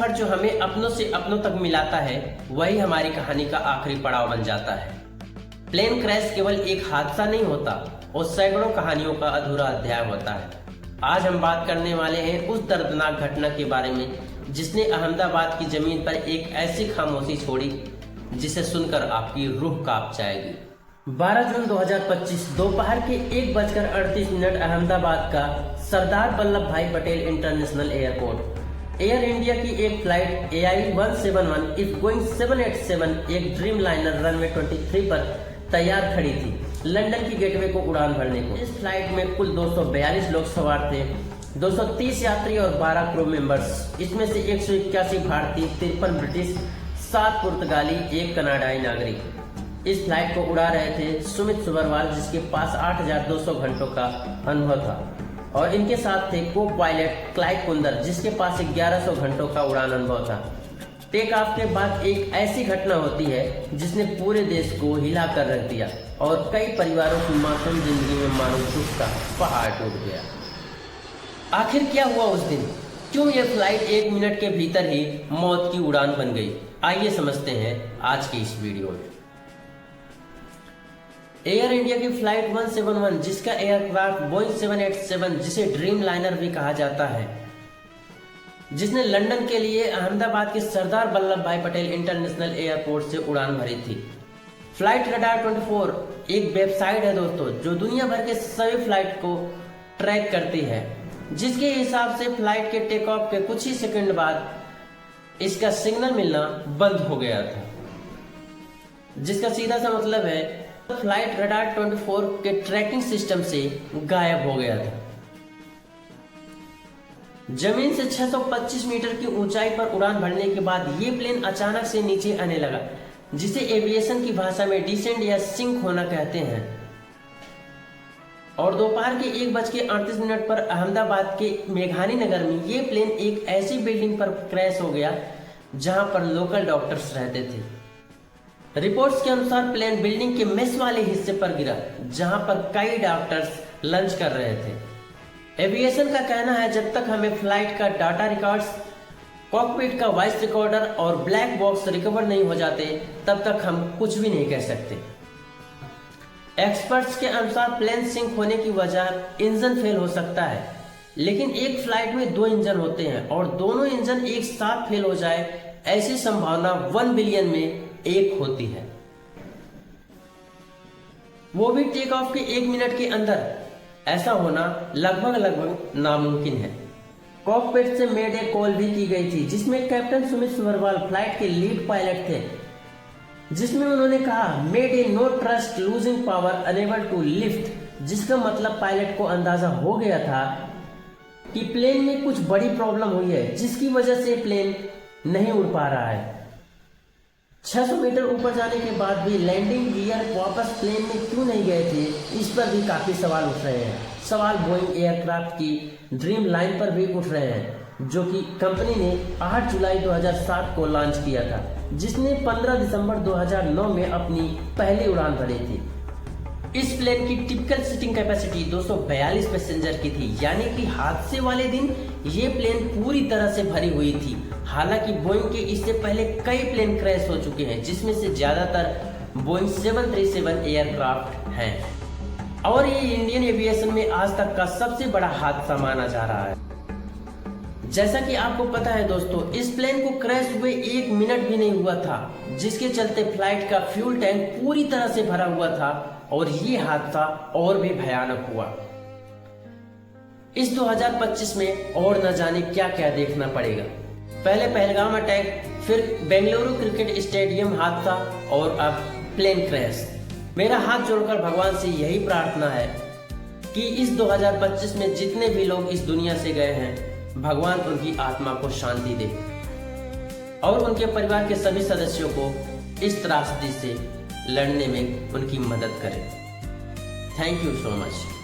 सफर जो हमें अपनों से अपनों तक मिलाता है वही हमारी कहानी का आखिरी पड़ाव बन जाता है। प्लेन क्रैश केवल एक हादसा नहीं होता और सैकड़ों कहानियों का अधूरा अध्याय होता है। आज हम बात करने वाले हैं उस दर्दनाक घटना के बारे में जिसने अहमदाबाद की जमीन पर एक ऐसी खामोशी छोड़ी जिसे सुनकर आपकी रूह कांप जाएगी। 12 जून 2025 दोपहर के 1:38 अहमदाबाद का सरदार वल्लभ भाई Patel international airport. Air India की एक फ्लाइट AI-171 इफ गोइंग 787 एक ड्रीम लाइनर रनवे 23 पर तैयार खड़ी थी लंदन की गेटवे को उड़ान भरने को। इस फ्लाइट में कुल 242 लोग सवार थे, 230 यात्री और 12 क्रू मेंबर्स। इसमें से 181 भारतीय, 53 ब्रिटिश, 7 पुर्तगाली, 1 कनाडाई नागरिक। इस फ्लाइट को उड़ा रहे थे सुमित सुबरवाल, जिसके पास 8,200 घंटों का अनुभव था, और इनके साथ थे को पायलट क्लाइव कुंदर, जिसके पास 1100 घंटों का उड़ान अनुभव था। टेक ऑफ के बाद एक ऐसी घटना होती है जिसने पूरे देश को हिला कर रख दिया और कई परिवारों की मासूम जिंदगी में मानो दुख का पहाड़ टूट गया। आखिर क्या हुआ उस दिन? क्यों यह फ्लाइट 1 मिनट के भीतर ही मौत की उड़ान बन गई? आइए समझते हैं आज की इस वीडियो में। एयर इंडिया की फ्लाइट 171 जिसका एयरक्राफ्ट बोइंग 787 जिसे ड्रीम लाइनर भी कहा जाता है, जिसने लंदन के लिए अहमदाबाद के सरदार वल्लभ भाई पटेल इंटरनेशनल एयरपोर्ट से उड़ान भरी थी। फ्लाइट रडार 24 एक वेबसाइट है दोस्तों जो दुनिया भर के सभी फ्लाइट को ट्रैक करती है, जिसके हिसाब से फ्लाइट के टेक ऑफ के कुछ ही सेकंड बाद इसका सिग्नल मिलना बंद हो गया था, जिसका सीधा सा मतलब है फ्लाइट रडार 24 के ट्रैकिंग सिस्टम से गायब हो गया था। जमीन से 625 मीटर की ऊंचाई पर उड़ान भरने के बाद ये प्लेन अचानक से नीचे आने लगा, जिसे एविएशन की भाषा में डिसेंट या सिंक होना कहते हैं। और दोपहर के 1:38 पर अहमदाबाद के मेघानी नगर में ये प्लेन एक ऐसी बिल्डिंग पर क्रैश हो गया जहां पर लोकल डॉक्टर्स रहते थे। रिपोर्ट्स के अनुसार प्लेन बिल्डिंग के मेस वाले हिस्से पर गिरा जहां पर कई डॉक्टर्स लंच कर रहे थे। एविएशन का कहना है जब तक हमें फ्लाइट का डाटा रिकॉर्ड्स, कॉकपिट का वॉइस रिकॉर्डर और ब्लैक बॉक्स रिकवर नहीं हो जाते तब तक हम कुछ भी नहीं कह सकते। एक्सपर्ट्स के अनुसार प्लेन सिंक होने की वजह इंजन फेल हो सकता है, लेकिन एक फ्लाइट में 2 इंजन होते हैं और दोनों इंजन एक साथ फेल हो जाए ऐसी संभावना 1 बिलियन में 1 होती है, वो भी टेक ऑफ के 1 मिनट के अंदर। ऐसा होना लगभग नामुमकिन है। कॉकपिट से मेड ए कॉल भी की गई थी जिसमें कैप्टन सुमित सुबरवाल फ्लाइट के लीड पायलट थे, जिसमें उन्होंने कहा mayday no thrust losing power unable to lift, जिसका मतलब पायलट को अंदाजा हो गया था कि प्लेन में कुछ बड़ी प्रॉब्लम हुई है जिसकी वजह से प्लेन नहीं उड़ पा रहा है। 600 मीटर ऊपर जाने के बाद भी लैंडिंग गियर वापस प्लेन में क्यों नहीं गए थे, इस पर भी काफी सवाल उठ रहे हैं। सवाल बोइंग एयरक्राफ्ट की ड्रीम लाइन पर भी उठ रहे हैं, जो कि कंपनी ने 8 जुलाई 2007 को लॉन्च किया था, जिसने 15 दिसंबर 2009 में अपनी पहली उड़ान भरी थी। इस प्लेन की टिपिकल सीटिंग कैपेसिटी 242 पैसेंजर की थी, यानी कि हादसे वाले दिन ये प्लेन पूरी तरह से भरी हुई थी। हालांकि बोइंग के इससे पहले कई प्लेन क्रैश हो चुके हैं, जिसमें से ज्यादातर बोइंग 737 एयरक्राफ्ट हैं, और ये इंडियन एविएशन में आज तक का सबसे बड़ा हादसा माना जा रहा है। जैसा कि आपको पता है दोस्तों, इस प्लेन को क्रैश हुए 1 मिनट भी नहीं हुआ था, जिसके चलते फ्लाइट का फ्यूल टैंक पूरी तरह से भरा हुआ था और ये हादसा और भी भयानक हुआ। इस 2025 में और न जाने क्या क्या देखना पड़ेगा। पहले पहलगाम अटैक, फिर बेंगलुरु क्रिकेट स्टेडियम हादसा और अब प्लेन क्रैश। मेरा हाथ जोड़कर भगवान से यही प्रार्थना है कि इस 2025 में जितने भी लोग इस दुनिया से गए हैं, भगवान उनकी आत्मा को शांति दे और उनके परिवार के सभी सदस्यों को इस त्रासदी से लड़ने में उनकी मदद करे। Thank you so much.